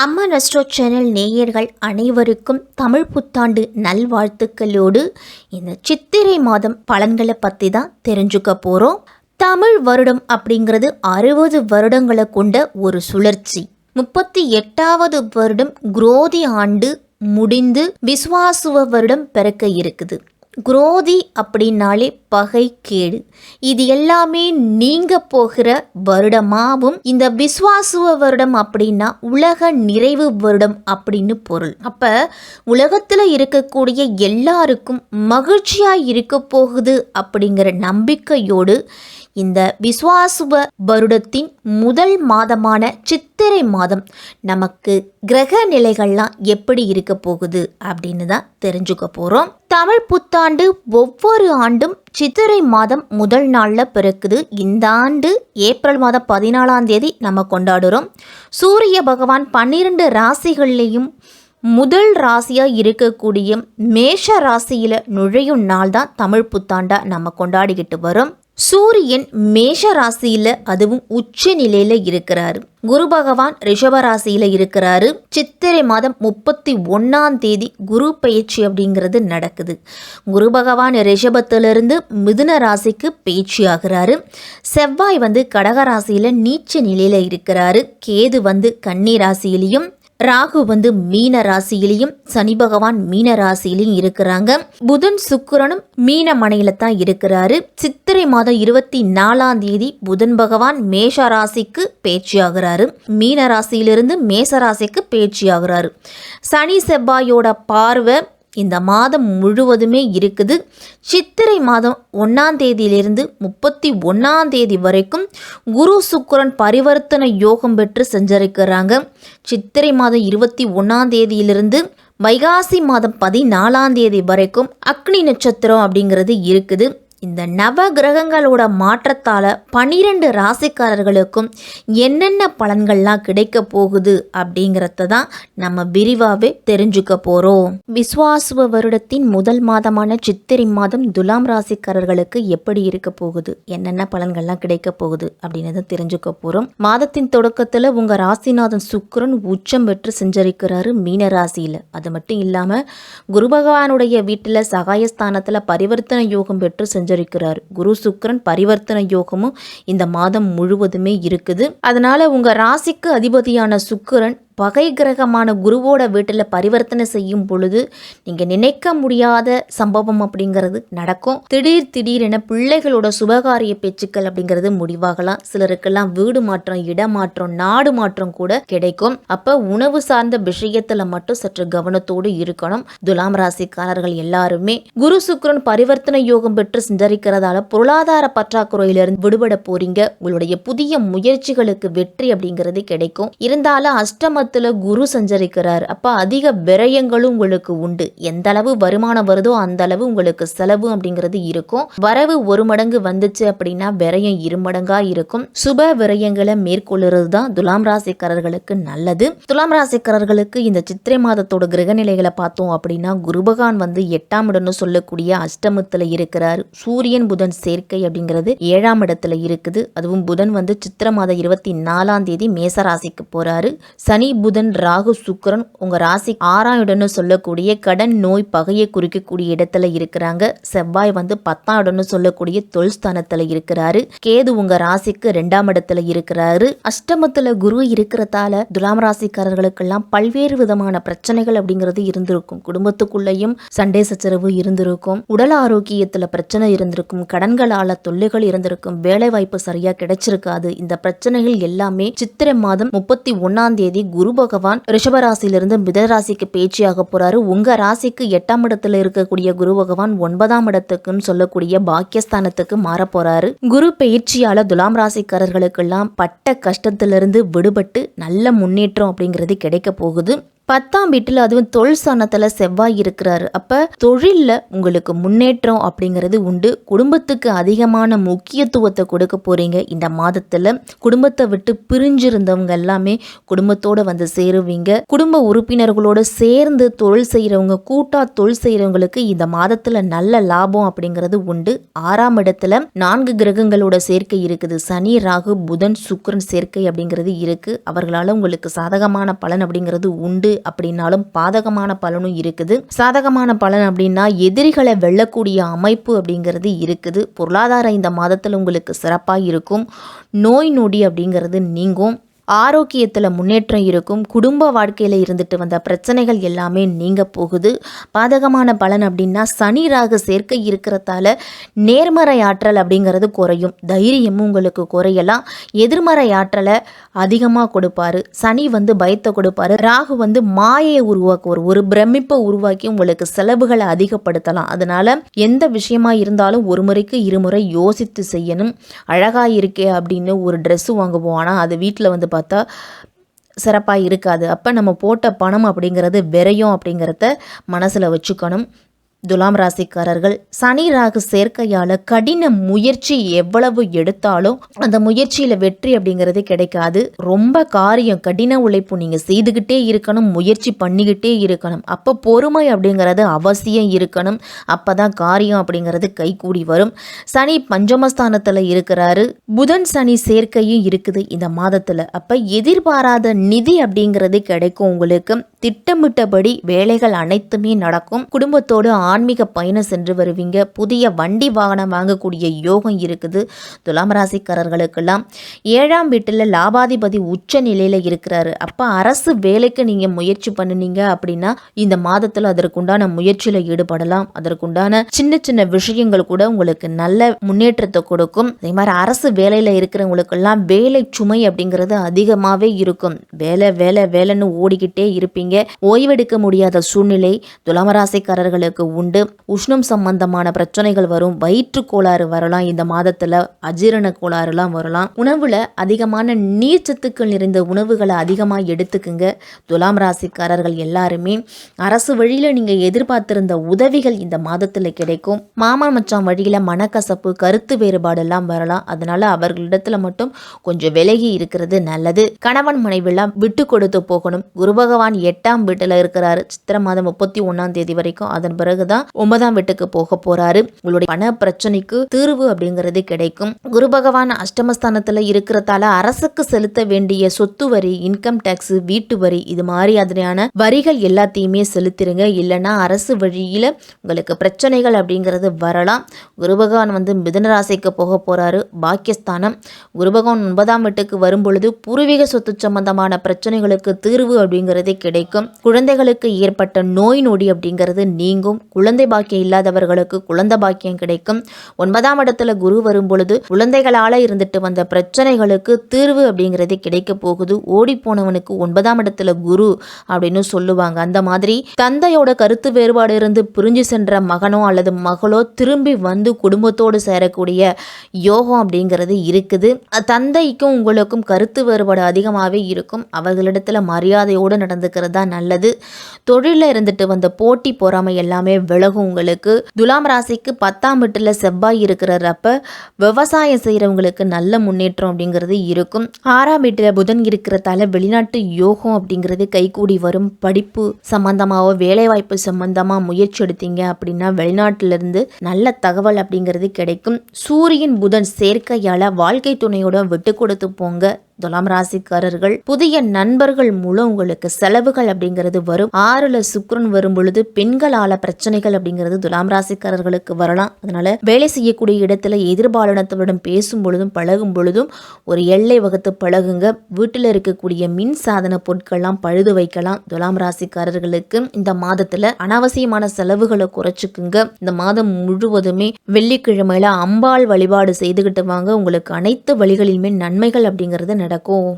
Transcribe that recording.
அம்மன் astro channel நேயர்கள் அனைவருக்கும் தமிழ் புத்தாண்டு நல்வாழ்த்துக்களோடு இந்த சித்திரை மாதம் பலன்களை பற்றி தான் தெரிஞ்சுக்க போகிறோம். தமிழ் வருடம் அப்படிங்கிறது 60 வருடங்களை கொண்ட ஒரு சுழற்சி. 38வது வருடம் குரோதி ஆண்டு முடிந்து விஸ்வாசுவ வருடம் பிறக்க இருக்குது. குரோதி அப்படின்னாலே பகை கேடு, இது எல்லாமே நீங்க போகிற வருடமாகவும் இந்த விஸ்வாசுவ வருடம் அப்படின்னா உலக நிறைவு வருடம் அப்படின்னு பொருள். அப்ப உலகத்துல இருக்கக்கூடிய எல்லாருக்கும் மகிழ்ச்சியா இருக்க போகுது அப்படிங்கிற நம்பிக்கையோடு இந்த விஸ்வாசுவ வருடத்தின் முதல் மாதமான சித்திரை மாதம் நமக்கு கிரக நிலைகள்லாம் எப்படி இருக்க போகுது அப்படின்னு தான் தெரிஞ்சுக்க போகிறோம். தமிழ் புத்தாண்டு ஒவ்வொரு ஆண்டும் சித்திரை மாதம் முதல் நாளில் பிறக்குது. இந்த ஆண்டு ஏப்ரல் மாதம் 14ஆம் தேதி நம்ம கொண்டாடுறோம். சூரிய பகவான் 12 ராசிகள்லேயும் முதல் ராசியாக இருக்கக்கூடிய மேஷ ராசியில் நுழையும் நாள் தான் தமிழ் புத்தாண்டா நம்ம கொண்டாடிக்கிட்டு வரோம். சூரியன் மேஷ ராசியில் அதுவும் உச்ச நிலையில் இருக்கிறாரு. குரு பகவான் ரிஷப ராசியில் இருக்கிறாரு. சித்திரை மாதம் 31ஆம் தேதி குரு பயிற்சி அப்படிங்கிறது நடக்குது. குரு பகவான் ரிஷபத்திலிருந்து மிதுன ராசிக்கு பயிற்சி ஆகிறாரு. செவ்வாய் கடக ராசியில் நீச்ச நிலையில் இருக்கிறாரு. கேது கன்னி ராசியிலையும், ராகு மீன ராசியிலையும், சனி பகவான் மீன ராசியிலையும் இருக்கிறாங்க. புதன் சுக்கிரனும் மீன மனையில தான் இருக்கிறாரு. சித்திரை மாதம் 24ஆம் தேதி புதன் பகவான் மேஷ ராசிக்கு பேச்சு ஆகிறாரு. மீன ராசியிலிருந்து மேச ராசிக்கு பேச்சு ஆகிறாரு. சனி செவ்வாயோட பார்வை இந்த மாதம் முழுவதுமே இருக்குது. சித்திரை மாதம் 1ஆம் தேதியிலிருந்து 31ஆம் தேதி வரைக்கும் குரு சுக்கிரன் பரிவர்த்தனை யோகம் பெற்று சஞ்சரிக்கிறாங்க. சித்திரை மாதம் 21ஆம் தேதியிலிருந்து வைகாசி மாதம் 14ஆம் தேதி வரைக்கும் அக்னி நட்சத்திரம் அப்படிங்கிறது இருக்குது. இந்த நவ கிரகங்களோட மாற்றத்தால் 12 ராசிக்காரர்களுக்கும் என்னென்ன பலன்கள்லாம் கிடைக்க போகுது அப்படிங்கிறத தான் நம்ம விரிவாகவே தெரிஞ்சுக்க போகிறோம். விஸ்வாசுவ வருடத்தின் முதல் மாதமான சித்திரை மாதம் துலாம் ராசிக்காரர்களுக்கு எப்படி இருக்க போகுது, என்னென்ன பலன்கள்லாம் கிடைக்க போகுது அப்படின்றத தெரிஞ்சுக்க போகிறோம். மாதத்தின் தொடக்கத்தில் உங்கள் ராசிநாதன் சுக்கிரன் உச்சம் பெற்று செஞ்சரிக்கிறாரு மீன ராசியில். அது மட்டும் இல்லாமல் குரு பகவானுடைய வீட்டில் சகாயஸ்தானத்தில் பரிவர்த்தனை யோகம் பெற்று செஞ்சரிக்கிறார். குரு சுக்கிரன் பரிவர்த்தனை யோகமும் இந்த மாதம் முழுவதுமே இருக்குது. அதனால உங்க ராசிக்கு அதிபதியான சுக்கிரன் பகை கிரகமான குருவோட வீட்டில் பரிவர்த்தனை செய்யும் பொழுது நீங்கள் நினைக்க முடியாத சம்பவம் அப்படிங்கிறது நடக்கும். திடீரென பிள்ளைகளோட சுபகாரிய பேச்சுக்கள் அப்படிங்கிறது முடிவாகலாம். சிலருக்கெல்லாம் வீடு மாற்றம், இடமாற்றம், நாடு மாற்றம் கூட கிடைக்கும். அப்போ உணவு சார்ந்த விஷயத்தில் மட்டும் சற்று கவனத்தோடு இருக்கணும். துலாம் ராசிக்காரர்கள் எல்லாருமே குரு சுக்கிரன் பரிவர்த்தனை யோகம் பெற்று சஞ்சரிக்கிறதால பொருளாதார பற்றாக்குறையிலிருந்து விடுபட போறீங்க. உங்களுடைய புதிய முயற்சிகளுக்கு வெற்றி அப்படிங்கிறது கிடைக்கும். இருந்தாலும் அஷ்டம குரு சஞ்சரிக்கிறார். அப்ப அதிக விரயங்களும் உங்களுக்கு உண்டு. எந்த அளவு வருமானம் வருதோ அந்த அளவு உங்களுக்கு செலவு அப்படிங்கிறது இருக்கும். வரவு 1 மடங்கு வந்துச்சு அப்படின்னா விரயம் 2 மடங்கா இருக்கும். சுப விரயங்களை மேற்கொள்ளுறது தான் துலாம் ராசிக்காரர்களுக்கு நல்லது. துலாம் ராசிக்காரர்களுக்கு இந்த சித்திரை மாதத்தோட கிரக நிலைகளை பார்த்தோம் அப்படின்னா குரு பகவான் 8ஆம் இடம்னு சொல்லக்கூடிய அஷ்டமத்துல இருக்கிறார். சூரியன் புதன் சேர்க்கை அப்படிங்கிறது 7ஆம் இடத்துல இருக்குது. அதுவும் புதன் சித்திரை மாதம் 24ஆம் தேதி மேச ராசிக்கு போறாரு. சனி புதன் ராகு சுக்கிரன் உங்க ராசி 6ஆம் இடம்னு சொல்லக்கூடிய கடன் நோய் பகையை குறிக்கக்கூடிய இடத்துல இருக்கிறாங்க. செவ்வாய் 10ஆம் இடம்னு சொல்லக்கூடிய தொழில் ஸ்தானத்துல இருக்கிறாரு. கேது உங்க ராசிக்கு 2ஆம் இடத்துல இருக்கிறாரு. அஷ்டமத்துல குரு இருக்கிறதால துலாம் ராசிக்காரர்களுக்கெல்லாம் பல்வேறு விதமான பிரச்சனைகள் அப்படிங்கிறது இருந்திருக்கும். குடும்பத்துக்குள்ளேயும் சண்டை சச்சரவு இருந்திருக்கும். உடல் ஆரோக்கியத்துல பிரச்சனை இருந்திருக்கும். கடன்களால தொல்லைகள் இருந்திருக்கும். வேலை வாய்ப்பு சரியா கிடைச்சிருக்காது. இந்த பிரச்சனைகள் எல்லாமே சித்திரை மாதம் 31ஆம் தேதி குரு பகவான் ரிஷபராசியிலிருந்து மிதராசிக்கு பேச்சியாக போறாரு. உங்க ராசிக்கு 8ஆம் இடத்துல இருக்கக்கூடிய குரு பகவான் 9ஆம் இடத்துக்குன்னு சொல்லக்கூடிய பாக்கியஸ்தானத்துக்கு மாற போறாரு. குரு பயிற்சியால துலாம் ராசிக்காரர்களுக்கெல்லாம் பட்ட கஷ்டத்திலிருந்து விடுபட்டு நல்ல முன்னேற்றம் அப்படிங்கிறது கிடைக்க போகுது. 10ஆம் வீட்டில் அதுவும் தொழில் ஸ்தானத்தில் செவ்வாய் இருக்கிறாரு. அப்போ தொழிலில் உங்களுக்கு முன்னேற்றம் அப்படிங்கிறது உண்டு. குடும்பத்துக்கு அதிகமான முக்கியத்துவத்தை கொடுக்க போகிறீங்க இந்த மாதத்தில். குடும்பத்தை விட்டு பிரிஞ்சிருந்தவங்க எல்லாமே குடும்பத்தோடு வந்து சேருவீங்க. குடும்ப உறுப்பினர்களோடு சேர்ந்து தொழில் செய்கிறவங்க, கூட்டாக தொழில் செய்கிறவங்களுக்கு இந்த மாதத்தில் நல்ல லாபம் அப்படிங்கிறது உண்டு. 6ஆம் இடத்துல 4 கிரகங்களோட சேர்க்கை இருக்குது. சனி, ராகு, புதன், சுக்கிரன் சேர்க்கை அப்படிங்கிறது இருக்குது. அவர்களால் உங்களுக்கு சாதகமான பலன் அப்படிங்கிறது உண்டு. அப்படின்னாலும் பாதகமான பலனும் இருக்குது. சாதகமான பலன் அப்படின்னா எதிரிகளை வெல்லக்கூடிய அமைப்பு அப்படிங்கிறது இருக்குது. பொருளாதாரம் இந்த மாதத்தில் உங்களுக்கு சிறப்பாக இருக்கும். நோய் நொடி அப்படிங்கிறது நீங்கும். ஆரோக்கியத்தில் முன்னேற்றம் இருக்கும். குடும்ப வாழ்க்கையில் இருந்துட்டு வந்த பிரச்சனைகள் எல்லாமே நீங்க போகுது. பாதகமான பலன் அப்படின்னா சனி ராகு சேர்க்கை இருக்கிறதால நேர்மறை ஆற்றல் அப்படிங்கிறது குறையும். தைரியமும் உங்களுக்கு குறையலாம். எதிர்மறை ஆற்றலை அதிகமாக கொடுப்பாரு. சனி பயத்தை கொடுப்பாரு. ராகு மாயை உருவாக்குவார். ஒரு பிரமிப்பை உருவாக்கி உங்களுக்கு செலவுகளை அதிகப்படுத்தலாம். அதனால எந்த விஷயமா இருந்தாலும் ஒரு முறைக்கு இருமுறை யோசித்து செய்யணும். அழகா இருக்கே அப்படின்னு ஒரு ட்ரெஸ் வாங்குவோம், ஆனால் அது வீட்டில் பார்த்தா சிறப்பாக இருக்காது. அப்போ நம்ம போட்ட பணம் அப்படிங்கிறது விரையும் அப்படிங்கிறத மனசில் வச்சுக்கணும். துலாம் ராசிக்காரர்கள், சனி ராகு சேர்க்கையால் கடின முயற்சி எவ்வளவு எடுத்தாலும் அந்த முயற்சியில் வெற்றி அப்படிங்கிறது கிடைக்காது. ரொம்ப காரியம் கடின உழைப்பு நீங்கள் செய்துக்கிட்டே இருக்கணும், முயற்சி பண்ணிக்கிட்டே இருக்கணும். அப்போ பொறுமை அப்படிங்கிறது அவசியம் இருக்கணும். அப்போ தான் காரியம் அப்படிங்கிறது கைகூடி வரும். சனி பஞ்சமஸ்தானத்தில் இருக்கிறாரு. புதன் சனி சேர்க்கையும் இருக்குது இந்த மாதத்தில். அப்போ எதிர்பாராத நிதி அப்படிங்கிறது கிடைக்கும் உங்களுக்கு. திட்டமிட்டபடி வேலைகள் அனைத்துமே நடக்கும். குடும்பத்தோடு ஆன்மீக பயணம் சென்று வருவீங்க. புதிய வண்டி வாகனம் வாங்கக்கூடிய யோகம் இருக்குது. துலாம் ராசிக்காரர்களுக்கெல்லாம் 7ஆம் வீட்டில் லாபாதிபதி உச்ச நிலையில் இருக்கிறாரு. அப்போ அரசு வேலைக்கு நீங்கள் முயற்சி பண்ணினீங்க அப்படின்னா இந்த மாதத்தில் அதற்குண்டான முயற்சியில் ஈடுபடலாம். அதற்குண்டான சின்ன சின்ன விஷயங்கள் கூட உங்களுக்கு நல்ல முன்னேற்றத்தை கொடுக்கும். அதே மாதிரி அரசு வேலையில் இருக்கிறவங்களுக்கெல்லாம் வேலை சுமை அப்படிங்கிறது அதிகமாகவே இருக்கும். வேலை வேலை வேலைன்னு ஓடிக்கிட்டே இருப்பீங்க. ஓய்வெடுக்க முடியாத சூழ்நிலை துலாமராசிக்காரர்களுக்கு உண்டு. உஷ்ணம் சம்பந்தமான பிரச்சனைகள் வரும். வயிற்று கோளாறு வரலாம். இந்த மாதத்துல அஜீரண கோளாறுலாம் வரலாம். உணவுல அதிகமான நீர்ச்சத்துக்கள் நிறைந்த உணவுகளை அதிகமாக எடுத்துக்குங்க. துலாம் ராசிக்காரர்கள் எல்லாருமே அரசு வழியில நீங்க எதிர்பார்த்திருந்த உதவிகள் இந்த மாதத்துல கிடைக்கும். மாமா மச்சான் வழியில மனக்கசப்பு, கருத்து வேறுபாடெல்லாம் வரலாம். அதனால அவர்களிடத்துல மட்டும் கொஞ்சம் விலகி இருக்கிறது நல்லது. கணவன் மனைவிலாம் விட்டு கொடுத்து போகணும். குரு பகவான் 8ஆம் வீட்டில் இருக்கிறாரு. சித்திரை மாதம் 31ஆம் தேதி வரைக்கும். அதன் பிறகுதான் 9ஆம் வீட்டுக்கு போக போறாரு. உங்களுடைய பண பிரச்சனைக்கு தீர்வு அப்படிங்கிறது கிடைக்கும். குரு பகவான் அஷ்டமஸ்தானத்துல இருக்கிறதால அரசுக்கு செலுத்த வேண்டிய சொத்து வரி, இன்கம் டாக்ஸ், வீட்டு வரி, இது மாதிரியான வரிகள் எல்லாத்தையுமே செலுத்திருங்க. இல்லைன்னா அரசு வழியில உங்களுக்கு பிரச்சனைகள் அப்படிங்கிறது வரலாம். குரு பகவான் மிதுன ராசிக்கு போக போறாரு. பாக்கியஸ்தானம். குரு பகவான் 9ஆம் வீட்டுக்கு வரும் பொழுது பூர்வீக சொத்து சம்பந்தமான பிரச்சனைகளுக்கு தீர்வு அப்படிங்கிறது கிடைக்கும். குழந்தைகளுக்கு ஏற்பட்ட நோய் நொடி அப்படிங்கிறது நீங்கும். குழந்தை பாக்கியம் இல்லாதவர்களுக்கு குழந்தை பாக்கியம் கிடைக்கும். 9ஆம் இடத்துல குரு வரும் பொழுது குழந்தைகளால இருந்துட்டு வந்த பிரச்சனைகளுக்கு தீர்வு அப்படிங்கிறது கிடைக்க போகுது. ஓடி போனவனுக்கு 9ஆம் இடத்துல குரு அப்படின்னு சொல்லுவாங்க. அந்த மாதிரி தந்தையோட கருத்து வேறுபாடு இருந்து பிரிஞ்சு சென்ற மகனோ அல்லது மகளோ திரும்பி குடும்பத்தோடு சேரக்கூடிய யோகம் அப்படிங்கிறது இருக்குது. தந்தைக்கும் உங்களுக்கும் கருத்து வேறுபாடு அதிகமாகவே இருக்கும். அவர்களிடத்துல மரியாதையோடு நடந்துக்கிறது தான் நல்லது. தொழிலில் இருந்துட்டு வந்த போட்டி பொறாமை எல்லாமே விலகும் உங்களுக்கு. துலாம் ராசிக்கு 10ஆம் வீட்டில் செவ்வாய் இருக்கிறார். அப்ப விவசாயம் செய்யறவங்களுக்கு நல்ல முன்னேற்றம் அப்படிங்கிறது இருக்கும். 6ஆம் வீட்டில் புதன் இருக்கிறதால வெளிநாட்டு யோகம் அப்படிங்கிறது கைகூடி வரும். படிப்பு சம்பந்தமாவோ வேலைவாய்ப்பு சம்பந்தமா முயற்சி எடுத்தீங்க அப்படின்னா வெளிநாட்டிலிருந்து நல்ல தகவல் அப்படிங்கிறது கிடைக்கும். சூரியன் புதன் சேர்க்கையால வாழ்க்கை துணையோட விட்டு கொடுத்து போங்க. துலாம் ராசிக்காரர்கள், புதிய நண்பர்கள் மூலம் உங்களுக்கு செலவுகள் அப்படிங்கிறது வரும். 6ல் சுக்கிரன் வரும் பொழுது பெண்களால பிரச்சனைகள் அப்படிங்கிறது துலாம் ராசிக்காரர்களுக்கு வரலாம். அதனால வேலை செய்யக்கூடிய இடத்துல எதிர்பாலினத்துடன் பேசும் பொழுதும் பழகும் பொழுதும் ஒரு எல்லை வகுத்து பழகுங்க. வீட்டில் இருக்கக்கூடிய மின் சாதன பொருட்கள்லாம் பழுது வைக்கலாம். துலாம் ராசிக்காரர்களுக்கு இந்த மாதத்துல அனாவசியமான செலவுகளை குறைச்சுக்குங்க. இந்த மாதம் முழுவதுமே வெள்ளிக்கிழமையில அம்பாள் வழிபாடு செய்துகிட்டு வாங்க. உங்களுக்கு அனைத்து வழிகளிலுமே நன்மைகள் அப்படிங்கிறது நடக்கும்.